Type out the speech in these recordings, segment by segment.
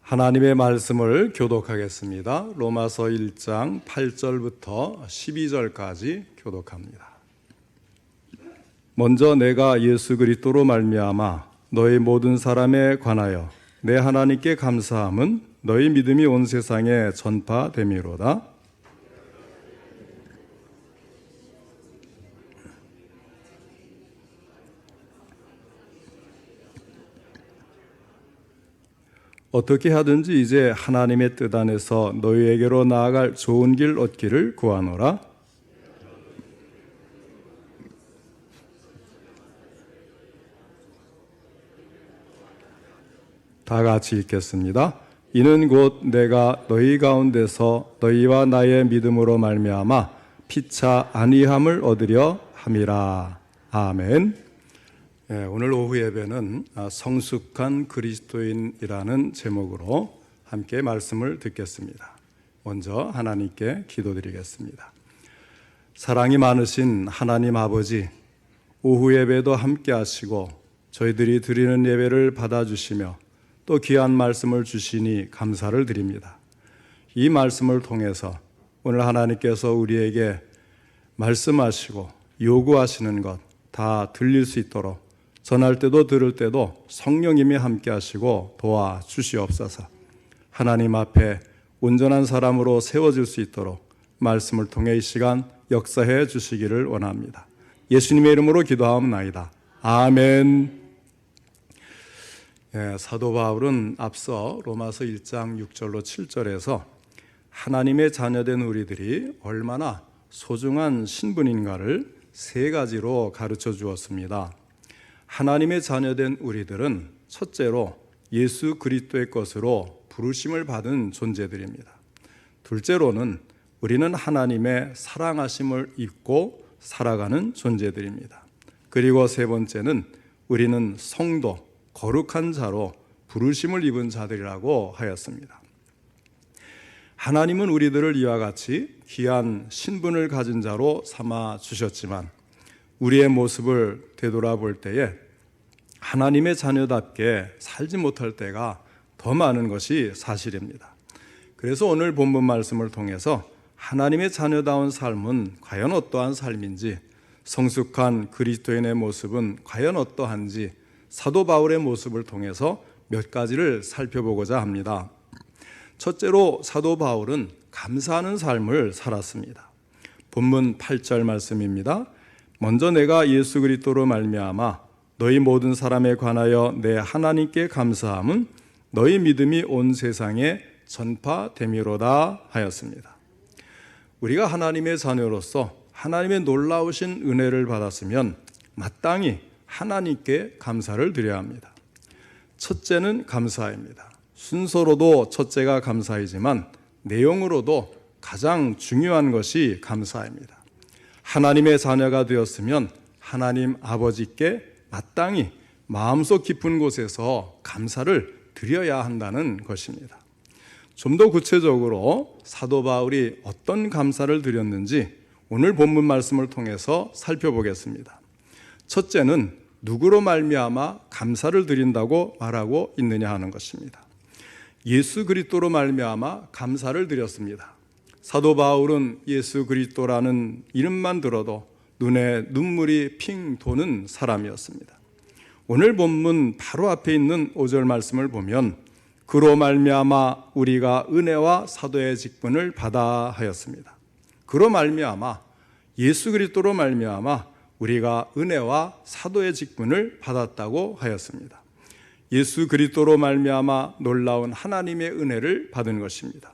하나님의 말씀을 교독하겠습니다. 로마서 1장 8절부터 12절까지 교독합니다. 먼저 내가 예수 그리스도로 말미암아 너희 모든 사람에 관하여 내 하나님께 감사함은 너희 믿음이 온 세상에 전파됨이로다. 어떻게 하든지 이제 하나님의 뜻 안에서 너희에게로 나아갈 좋은 길 얻기를 구하노라. 다 같이 읽겠습니다. 이는 곧 내가 너희 가운데서 너희와 나의 믿음으로 말미암아 피차 안위함을 얻으려 함이라. 아멘. 오늘 오후 예배는 성숙한 그리스도인이라는 제목으로 함께 말씀을 듣겠습니다. 먼저 하나님께 기도드리겠습니다. 사랑이 많으신 하나님 아버지, 오후 예배도 함께 하시고 저희들이 드리는 예배를 받아주시며 또 귀한 말씀을 주시니 감사를 드립니다. 이 말씀을 통해서 오늘 하나님께서 우리에게 말씀하시고 요구하시는 것 다 들릴 수 있도록 전할 때도 들을 때도 성령님이 함께 하시고 도와주시옵소서. 하나님 앞에 온전한 사람으로 세워질 수 있도록 말씀을 통해 이 시간 역사해 주시기를 원합니다. 예수님의 이름으로 기도하옵나이다. 아멘. 사도 바울은 앞서 로마서 1장 6절로 7절에서 하나님의 자녀된 우리들이 얼마나 소중한 신분인가를 세 가지로 가르쳐 주었습니다. 하나님의 자녀된 우리들은 첫째로 예수 그리스도의 것으로 부르심을 받은 존재들입니다. 둘째로는 우리는 하나님의 사랑하심을 입고 살아가는 존재들입니다. 그리고 세 번째는 우리는 성도, 거룩한 자로 부르심을 입은 자들이라고 하였습니다. 하나님은 우리들을 이와 같이 귀한 신분을 가진 자로 삼아 주셨지만 우리의 모습을 되돌아볼 때에 하나님의 자녀답게 살지 못할 때가 더 많은 것이 사실입니다. 그래서 오늘 본문 말씀을 통해서 하나님의 자녀다운 삶은 과연 어떠한 삶인지, 성숙한 그리스도인의 모습은 과연 어떠한지 사도 바울의 모습을 통해서 몇 가지를 살펴보고자 합니다. 첫째로 사도 바울은 감사하는 삶을 살았습니다. 본문 8절 말씀입니다. 먼저 내가 예수 그리스도로 말미암아 너희 모든 사람에 관하여 내 하나님께 감사함은 너희 믿음이 온 세상에 전파됨이로다 하였습니다. 우리가 하나님의 자녀로서 하나님의 놀라우신 은혜를 받았으면 마땅히 하나님께 감사를 드려야 합니다. 첫째는 감사입니다. 순서로도 첫째가 감사이지만 내용으로도 가장 중요한 것이 감사입니다. 하나님의 자녀가 되었으면 하나님 아버지께 마땅히 마음속 깊은 곳에서 감사를 드려야 한다는 것입니다. 좀 더 구체적으로 사도 바울이 어떤 감사를 드렸는지 오늘 본문 말씀을 통해서 살펴보겠습니다. 첫째는 누구로 말미암아 감사를 드린다고 말하고 있느냐 하는 것입니다. 예수 그리스도로 말미암아 감사를 드렸습니다. 사도 바울은 예수 그리스도라는 이름만 들어도 눈에 눈물이 핑 도는 사람이었습니다. 오늘 본문 바로 앞에 있는 5절 말씀을 보면 그로 말미암아 우리가 은혜와 사도의 직분을 받아 하였습니다. 그로 말미암아 예수 그리스도로 말미암아 우리가 은혜와 사도의 직분을 받았다고 하였습니다. 예수 그리스도로 말미암아 놀라운 하나님의 은혜를 받은 것입니다.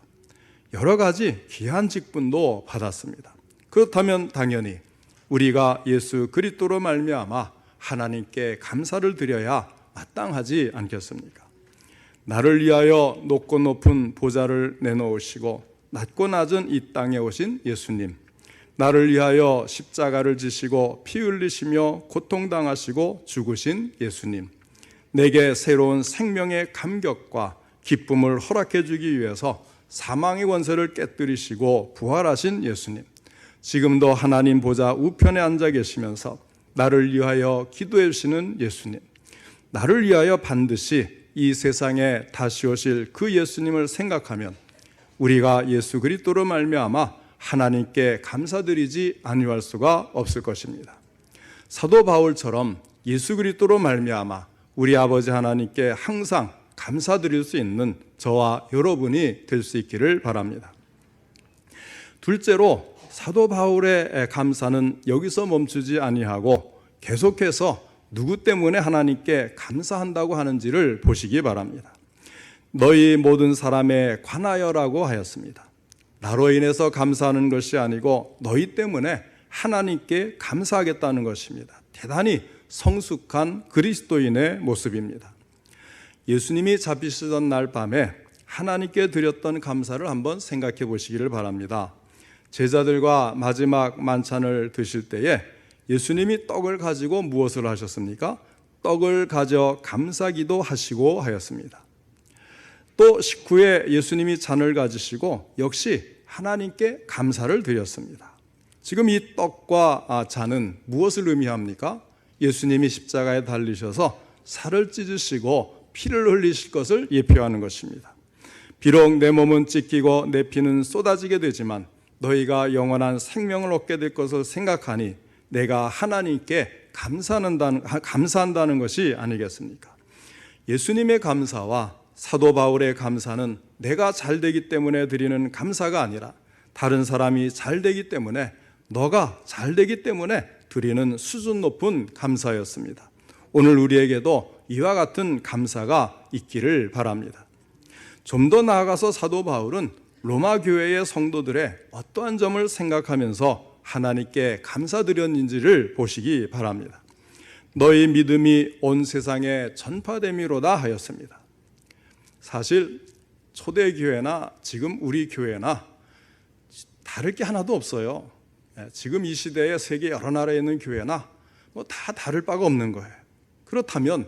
여러 가지 귀한 직분도 받았습니다. 그렇다면 당연히 우리가 예수 그리스도로 말미암아 하나님께 감사를 드려야 마땅하지 않겠습니까? 나를 위하여 높고 높은 보좌를 내놓으시고 낮고 낮은 이 땅에 오신 예수님, 나를 위하여 십자가를 지시고 피 흘리시며 고통당하시고 죽으신 예수님, 내게 새로운 생명의 감격과 기쁨을 허락해 주기 위해서 사망의 권세를 깨뜨리시고 부활하신 예수님, 지금도 하나님 보좌 우편에 앉아 계시면서 나를 위하여 기도해 주시는 예수님, 나를 위하여 반드시 이 세상에 다시 오실 그 예수님을 생각하면 우리가 예수 그리스도로 말미암아 하나님께 감사드리지 아니할 수가 없을 것입니다. 사도 바울처럼 예수 그리스도로 말미암아 우리 아버지 하나님께 항상 감사드릴 수 있는 저와 여러분이 될 수 있기를 바랍니다. 둘째로 사도 바울의 감사는 여기서 멈추지 아니하고 계속해서 누구 때문에 하나님께 감사한다고 하는지를 보시기 바랍니다. 너희 모든 사람에 관하여라고 하였습니다. 나로 인해서 감사하는 것이 아니고 너희 때문에 하나님께 감사하겠다는 것입니다. 대단히 성숙한 그리스도인의 모습입니다. 예수님이 잡히시던 날 밤에 하나님께 드렸던 감사를 한번 생각해 보시기를 바랍니다. 제자들과 마지막 만찬을 드실 때에 예수님이 떡을 가지고 무엇을 하셨습니까? 떡을 가져 감사기도 하시고 하였습니다. 또 식후에 예수님이 잔을 가지시고 역시 하나님께 감사를 드렸습니다. 지금 이 떡과 잔은 무엇을 의미합니까? 예수님이 십자가에 달리셔서 살을 찢으시고 피를 흘리실 것을 예표하는 것입니다. 비록 내 몸은 찢기고 내 피는 쏟아지게 되지만 너희가 영원한 생명을 얻게 될 것을 생각하니 내가 하나님께 감사한다는 것이 아니겠습니까? 예수님의 감사와 사도 바울의 감사는 내가 잘되기 때문에 드리는 감사가 아니라 다른 사람이 잘되기 때문에, 너가 잘되기 때문에 드리는 수준 높은 감사였습니다. 오늘 우리에게도 이와 같은 감사가 있기를 바랍니다. 좀 더 나아가서 사도 바울은 로마 교회의 성도들의 어떠한 점을 생각하면서 하나님께 감사드렸는지를 보시기 바랍니다. 너희 믿음이 온 세상에 전파됨이로다 하였습니다. 사실 초대교회나 지금 우리 교회나 다를 게 하나도 없어요. 지금 이 시대에 세계 여러 나라에 있는 교회나 다 다를 바가 없는 거예요. 그렇다면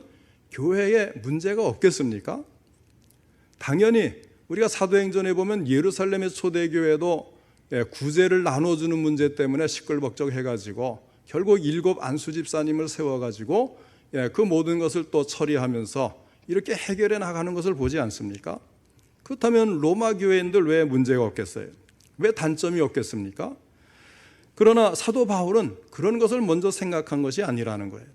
교회에 문제가 없겠습니까? 당연히 우리가 사도행전에 보면 예루살렘의 초대교회도 구제를 나눠주는 문제 때문에 시끌벅적해가지고 결국 7 안수집사님을 세워가지고 그 모든 것을 또 처리하면서 이렇게 해결해 나가는 것을 보지 않습니까? 그렇다면 로마 교회인들 왜 문제가 없겠어요? 왜 단점이 없겠습니까? 그러나 사도 바울은 그런 것을 먼저 생각한 것이 아니라는 거예요.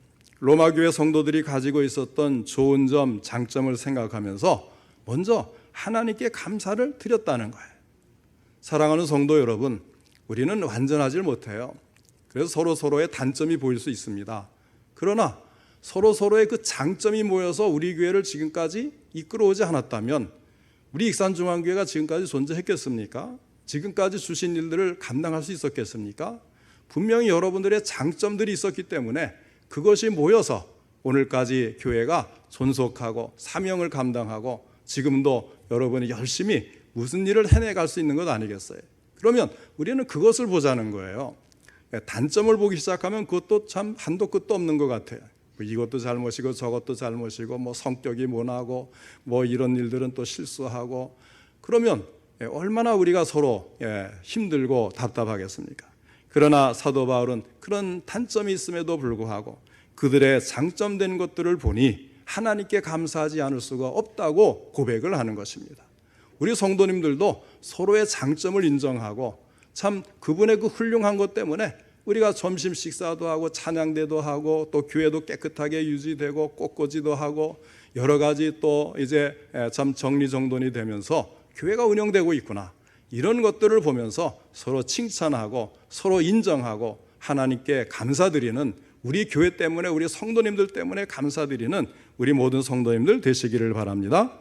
로마 교회 성도들이 가지고 있었던 좋은 점, 장점을 생각하면서 먼저 하나님께 감사를 드렸다는 거예요. 사랑하는 성도 여러분, 우리는 완전하지 못해요. 그래서 서로의 단점이 보일 수 있습니다. 그러나 서로의 그 장점이 모여서 우리 교회를 지금까지 이끌어오지 않았다면 우리 익산중앙교회가 지금까지 존재했겠습니까? 지금까지 주신 일들을 감당할 수 있었겠습니까? 분명히 여러분들의 장점들이 있었기 때문에 그것이 모여서 오늘까지 교회가 존속하고 사명을 감당하고 지금도 여러분이 열심히 무슨 일을 해내갈 수 있는 것 아니겠어요? 그러면 우리는 그것을 보자는 거예요. 단점을 보기 시작하면 그것도 참 한도 끝도 없는 것 같아요. 이것도 잘못이고 저것도 잘못이고 성격이 모나고 이런 일들은 또 실수하고, 그러면 얼마나 우리가 서로 힘들고 답답하겠습니까? 그러나 사도 바울은 그런 단점이 있음에도 불구하고 그들의 장점된 것들을 보니 하나님께 감사하지 않을 수가 없다고 고백을 하는 것입니다. 우리 성도님들도 서로의 장점을 인정하고 참 그분의 그 훌륭한 것 때문에 우리가 점심 식사도 하고 찬양대도 하고 또 교회도 깨끗하게 유지되고 꽃꽂이도 하고 여러 가지 또 이제 참 정리정돈이 되면서 교회가 운영되고 있구나, 이런 것들을 보면서 서로 칭찬하고 서로 인정하고 하나님께 감사드리는, 우리 교회 때문에 우리 성도님들 때문에 감사드리는 우리 모든 성도님들 되시기를 바랍니다.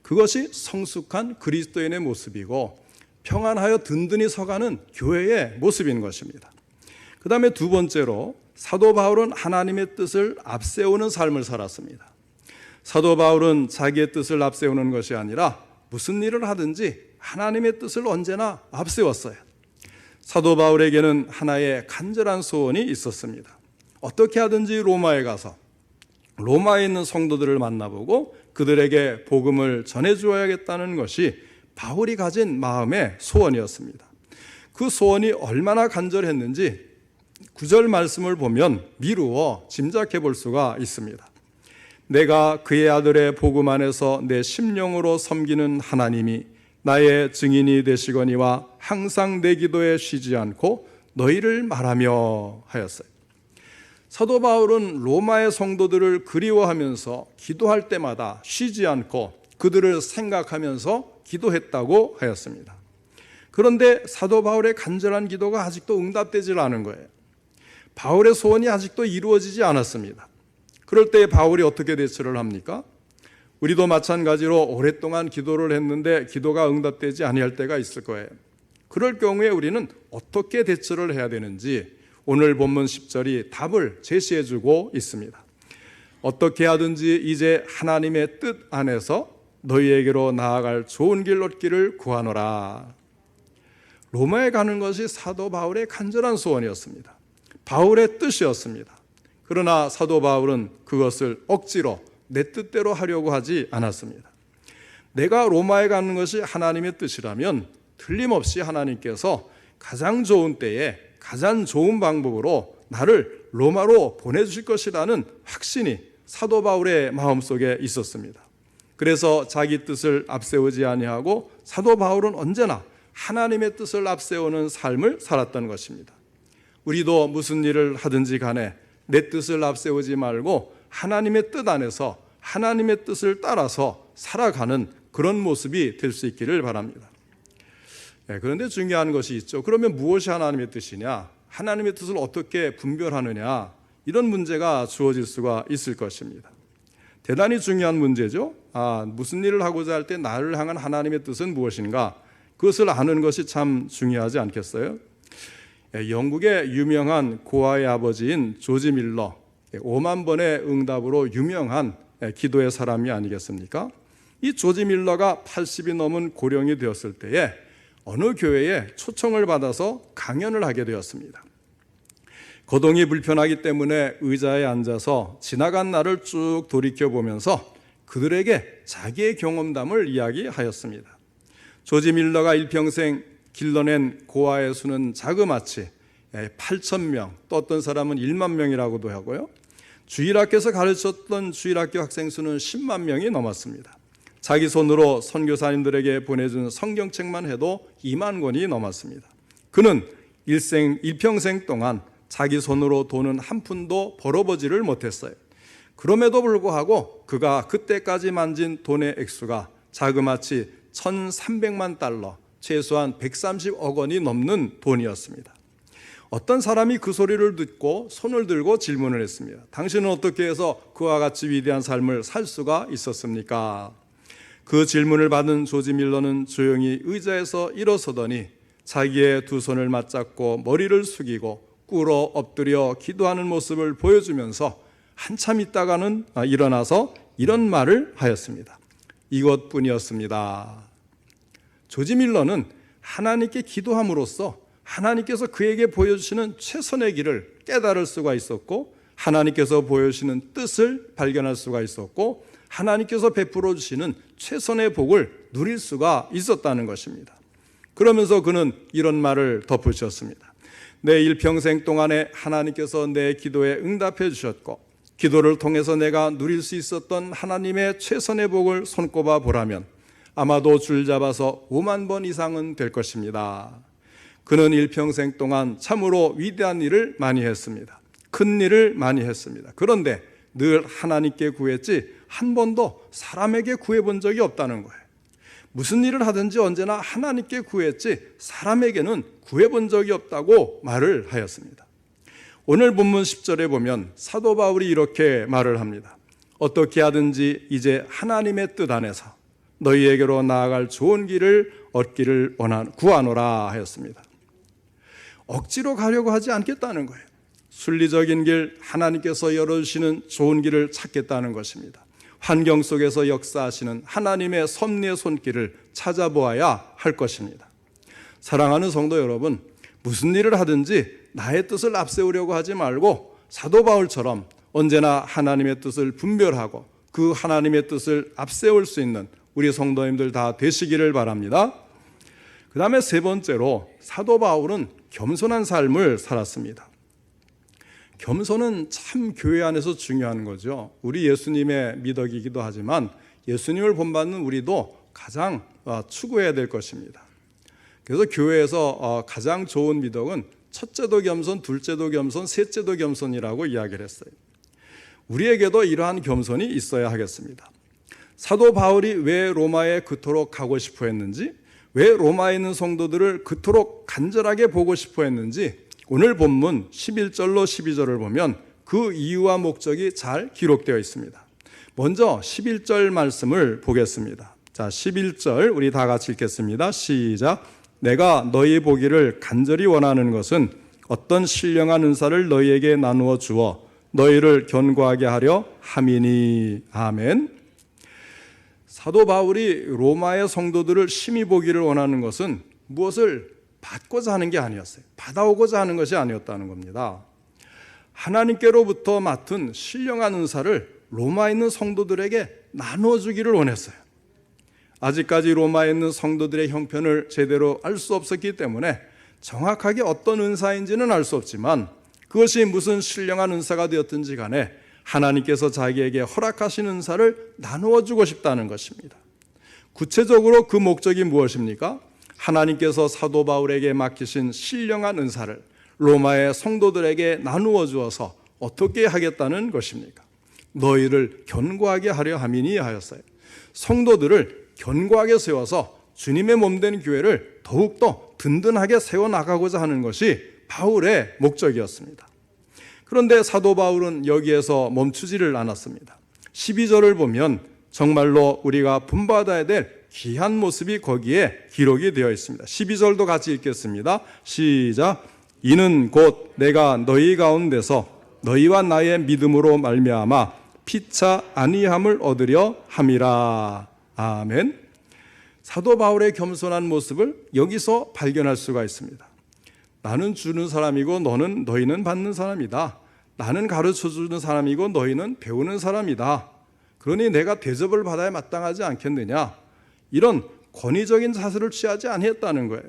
그것이 성숙한 그리스도인의 모습이고 평안하여 든든히 서가는 교회의 모습인 것입니다. 그 다음에 두 번째로 사도 바울은 하나님의 뜻을 앞세우는 삶을 살았습니다. 사도 바울은 자기의 뜻을 앞세우는 것이 아니라 무슨 일을 하든지 하나님의 뜻을 언제나 앞세웠어요. 사도 바울에게는 하나의 간절한 소원이 있었습니다. 어떻게 하든지 로마에 가서 로마에 있는 성도들을 만나보고 그들에게 복음을 전해주어야겠다는 것이 바울이 가진 마음의 소원이었습니다. 그 소원이 얼마나 간절했는지 9절 말씀을 보면 미루어 짐작해 볼 수가 있습니다. 내가 그의 아들의 복음 안에서 내 심령으로 섬기는 하나님이 나의 증인이 되시거니와 항상 내 기도에 쉬지 않고 너희를 말하며 하였어요. 사도 바울은 로마의 성도들을 그리워하면서 기도할 때마다 쉬지 않고 그들을 생각하면서 기도했다고 하였습니다. 그런데 사도 바울의 간절한 기도가 아직도 응답되지 않은 거예요. 바울의 소원이 아직도 이루어지지 않았습니다. 그럴 때 바울이 어떻게 대처를 합니까? 우리도 마찬가지로 오랫동안 기도를 했는데 기도가 응답되지 아니할 때가 있을 거예요. 그럴 경우에 우리는 어떻게 대처를 해야 되는지 오늘 본문 10절이 답을 제시해주고 있습니다. 어떻게 하든지 이제 하나님의 뜻 안에서 너희에게로 나아갈 좋은 길 얻기를 구하노라. 로마에 가는 것이 사도 바울의 간절한 소원이었습니다. 바울의 뜻이었습니다. 그러나 사도 바울은 그것을 억지로 내 뜻대로 하려고 하지 않았습니다. 내가 로마에 가는 것이 하나님의 뜻이라면 틀림없이 하나님께서 가장 좋은 때에 가장 좋은 방법으로 나를 로마로 보내주실 것이라는 확신이 사도 바울의 마음속에 있었습니다. 그래서 자기 뜻을 앞세우지 아니하고 사도 바울은 언제나 하나님의 뜻을 앞세우는 삶을 살았던 것입니다. 우리도 무슨 일을 하든지 간에 내 뜻을 앞세우지 말고 하나님의 뜻 안에서 하나님의 뜻을 따라서 살아가는 그런 모습이 될 수 있기를 바랍니다. 그런데 중요한 것이 있죠. 그러면 무엇이 하나님의 뜻이냐? 하나님의 뜻을 어떻게 분별하느냐? 이런 문제가 주어질 수가 있을 것입니다. 대단히 중요한 문제죠. 무슨 일을 하고자 할 때 나를 향한 하나님의 뜻은 무엇인가? 그것을 아는 것이 참 중요하지 않겠어요? 영국의 유명한 고아의 아버지인 조지 밀러, 5만 번의 응답으로 유명한 기도의 사람이 아니겠습니까? 이 조지 밀러가 80이 넘은 고령이 되었을 때에 어느 교회에 초청을 받아서 강연을 하게 되었습니다. 거동이 불편하기 때문에 의자에 앉아서 지나간 날을 쭉 돌이켜보면서 그들에게 자기의 경험담을 이야기하였습니다. 조지 밀러가 일평생 길러낸 고아의 수는 자그마치 8,000명, 또 어떤 사람은 1만 명이라고도 하고요. 주일학교에서 가르쳤던 주일학교 학생 수는 10만 명이 넘었습니다. 자기 손으로 선교사님들에게 보내준 성경책만 해도 2만 권이 넘었습니다. 그는 일평생 동안 자기 손으로 돈은 한 푼도 벌어보지를 못했어요. 그럼에도 불구하고 그가 그때까지 만진 돈의 액수가 자그마치 1,300만 달러, 최소한 130억 원이 넘는 돈이었습니다. 어떤 사람이 그 소리를 듣고 손을 들고 질문을 했습니다. 당신은 어떻게 해서 그와 같이 위대한 삶을 살 수가 있었습니까? 그 질문을 받은 조지 밀러는 조용히 의자에서 일어서더니 자기의 두 손을 맞잡고 머리를 숙이고 꿇어 엎드려 기도하는 모습을 보여주면서 한참 있다가는 일어나서 이런 말을 하였습니다. 이것뿐이었습니다. 조지 밀러는 하나님께 기도함으로써 하나님께서 그에게 보여주시는 최선의 길을 깨달을 수가 있었고 하나님께서 보여주시는 뜻을 발견할 수가 있었고 하나님께서 베풀어 주시는 최선의 복을 누릴 수가 있었다는 것입니다. 그러면서 그는 이런 말을 덧붙였습니다. 내 일평생 동안에 하나님께서 내 기도에 응답해 주셨고 기도를 통해서 내가 누릴 수 있었던 하나님의 최선의 복을 손꼽아 보라면 아마도 줄 잡아서 5만 번 이상은 될 것입니다. 그는 일평생 동안 참으로 위대한 일을 많이 했습니다. 큰 일을 많이 했습니다. 그런데 늘 하나님께 구했지 한 번도 사람에게 구해본 적이 없다는 거예요. 무슨 일을 하든지 언제나 하나님께 구했지 사람에게는 구해본 적이 없다고 말을 하였습니다. 오늘 본문 10절에 보면 사도 바울이 이렇게 말을 합니다. 어떻게 하든지 이제 하나님의 뜻 안에서 너희에게로 나아갈 좋은 길을 얻기를 구하노라 하였습니다. 억지로 가려고 하지 않겠다는 거예요. 순리적인 길, 하나님께서 열어주시는 좋은 길을 찾겠다는 것입니다. 환경 속에서 역사하시는 하나님의 섭리의 손길을 찾아보아야 할 것입니다. 사랑하는 성도 여러분, 무슨 일을 하든지 나의 뜻을 앞세우려고 하지 말고 사도 바울처럼 언제나 하나님의 뜻을 분별하고 그 하나님의 뜻을 앞세울 수 있는 우리 성도님들 다 되시기를 바랍니다. 그 다음에 세 번째로 사도 바울은 겸손한 삶을 살았습니다. 겸손은 참 교회 안에서 중요한 거죠. 우리 예수님의 미덕이기도 하지만 예수님을 본받는 우리도 가장 추구해야 될 것입니다. 그래서 교회에서 가장 좋은 미덕은 첫째도 겸손, 둘째도 겸손, 셋째도 겸손이라고 이야기를 했어요. 우리에게도 이러한 겸손이 있어야 하겠습니다. 사도 바울이 왜 로마에 그토록 가고 싶어 했는지, 왜 로마에 있는 성도들을 그토록 간절하게 보고 싶어 했는지 오늘 본문 11절로 12절을 보면 그 이유와 목적이 잘 기록되어 있습니다. 먼저 11절 말씀을 보겠습니다. 자, 11절 우리 다 같이 읽겠습니다. 시작. 내가 너희 보기를 간절히 원하는 것은 어떤 신령한 은사를 너희에게 나누어 주어 너희를 견고하게 하려 함이니. 아멘. 사도 바울이 로마의 성도들을 심히 보기를 원하는 것은 무엇을 받고자 하는 게 아니었어요. 받아오고자 하는 것이 아니었다는 겁니다. 하나님께로부터 맡은 신령한 은사를 로마에 있는 성도들에게 나누어 주기를 원했어요. 아직까지 로마에 있는 성도들의 형편을 제대로 알 수 없었기 때문에 정확하게 어떤 은사인지는 알 수 없지만 그것이 무슨 신령한 은사가 되었든지 간에 하나님께서 자기에게 허락하신 은사를 나누어 주고 싶다는 것입니다. 구체적으로 그 목적이 무엇입니까? 하나님께서 사도 바울에게 맡기신 신령한 은사를 로마의 성도들에게 나누어 주어서 어떻게 하겠다는 것입니까? 너희를 견고하게 하려 함이니 하였어요. 성도들을 견고하게 세워서 주님의 몸된 교회를 더욱더 든든하게 세워나가고자 하는 것이 바울의 목적이었습니다. 그런데 사도 바울은 여기에서 멈추지를 않았습니다. 12절을 보면 정말로 우리가 본받아야 될 귀한 모습이 거기에 기록이 되어 있습니다. 12절도 같이 읽겠습니다. 시작. 이는 곧 내가 너희 가운데서 너희와 나의 믿음으로 말미암아 피차 아니함을 얻으려 함이라. 아멘. 사도 바울의 겸손한 모습을 여기서 발견할 수가 있습니다. 나는 주는 사람이고 너희는 받는 사람이다. 나는 가르쳐주는 사람이고 너희는 배우는 사람이다. 그러니 내가 대접을 받아야 마땅하지 않겠느냐. 이런 권위적인 자세를 취하지 아니했다는 거예요.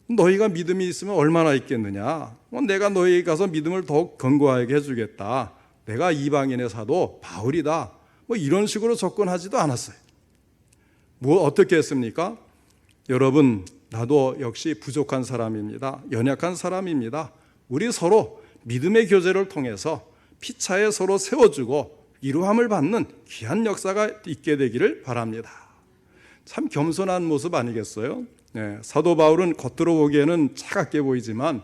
너희가 믿음이 있으면 얼마나 있겠느냐. 내가 너희에게 가서 믿음을 더욱 견고하게 해주겠다. 내가 이방인의 사도 바울이다. 이런 식으로 접근하지도 않았어요. 어떻게 했습니까? 여러분, 나도 역시 부족한 사람입니다. 연약한 사람입니다. 우리 서로 믿음의 교제를 통해서 피차에 서로 세워주고 위로함을 받는 귀한 역사가 있게 되기를 바랍니다. 참 겸손한 모습 아니겠어요? 네, 사도 바울은 겉으로 보기에는 차갑게 보이지만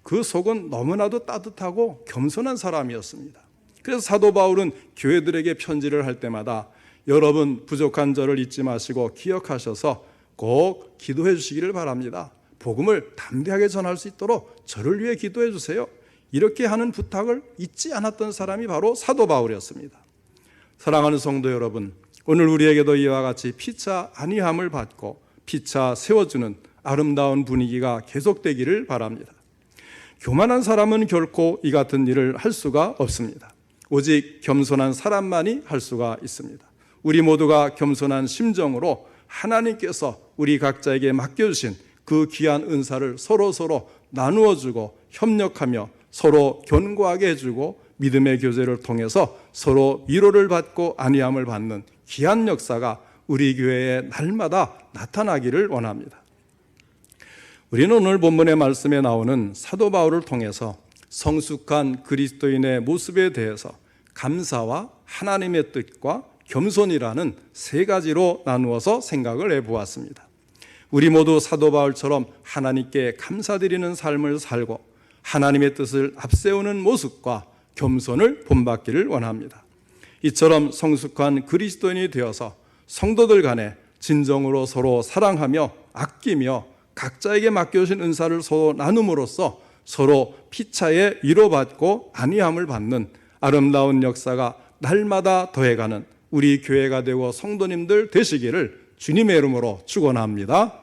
그 속은 너무나도 따뜻하고 겸손한 사람이었습니다. 그래서 사도 바울은 교회들에게 편지를 할 때마다 여러분 부족한 저를 잊지 마시고 기억하셔서 꼭 기도해 주시기를 바랍니다. 복음을 담대하게 전할 수 있도록 저를 위해 기도해 주세요. 이렇게 하는 부탁을 잊지 않았던 사람이 바로 사도 바울이었습니다. 사랑하는 성도 여러분, 오늘 우리에게도 이와 같이 피차 안위함을 받고 피차 세워주는 아름다운 분위기가 계속되기를 바랍니다. 교만한 사람은 결코 이 같은 일을 할 수가 없습니다. 오직 겸손한 사람만이 할 수가 있습니다. 우리 모두가 겸손한 심정으로 하나님께서 우리 각자에게 맡겨주신 그 귀한 은사를 서로 나누어주고 협력하며 서로 견고하게 해주고 믿음의 교제를 통해서 서로 위로를 받고 안위함을 받는 귀한 역사가 우리 교회에 날마다 나타나기를 원합니다. 우리는 오늘 본문의 말씀에 나오는 사도 바울을 통해서 성숙한 그리스도인의 모습에 대해서 감사와 하나님의 뜻과 겸손이라는 세 가지로 나누어서 생각을 해보았습니다. 우리 모두 사도 바울처럼 하나님께 감사드리는 삶을 살고 하나님의 뜻을 앞세우는 모습과 겸손을 본받기를 원합니다. 이처럼 성숙한 그리스도인이 되어서 성도들 간에 진정으로 서로 사랑하며 아끼며 각자에게 맡겨주신 은사를 서로 나눔으로써 서로 피차에 위로받고 안위함을 받는 아름다운 역사가 날마다 더해가는 우리 교회가 되고 성도님들 되시기를 주님의 이름으로 축원합니다.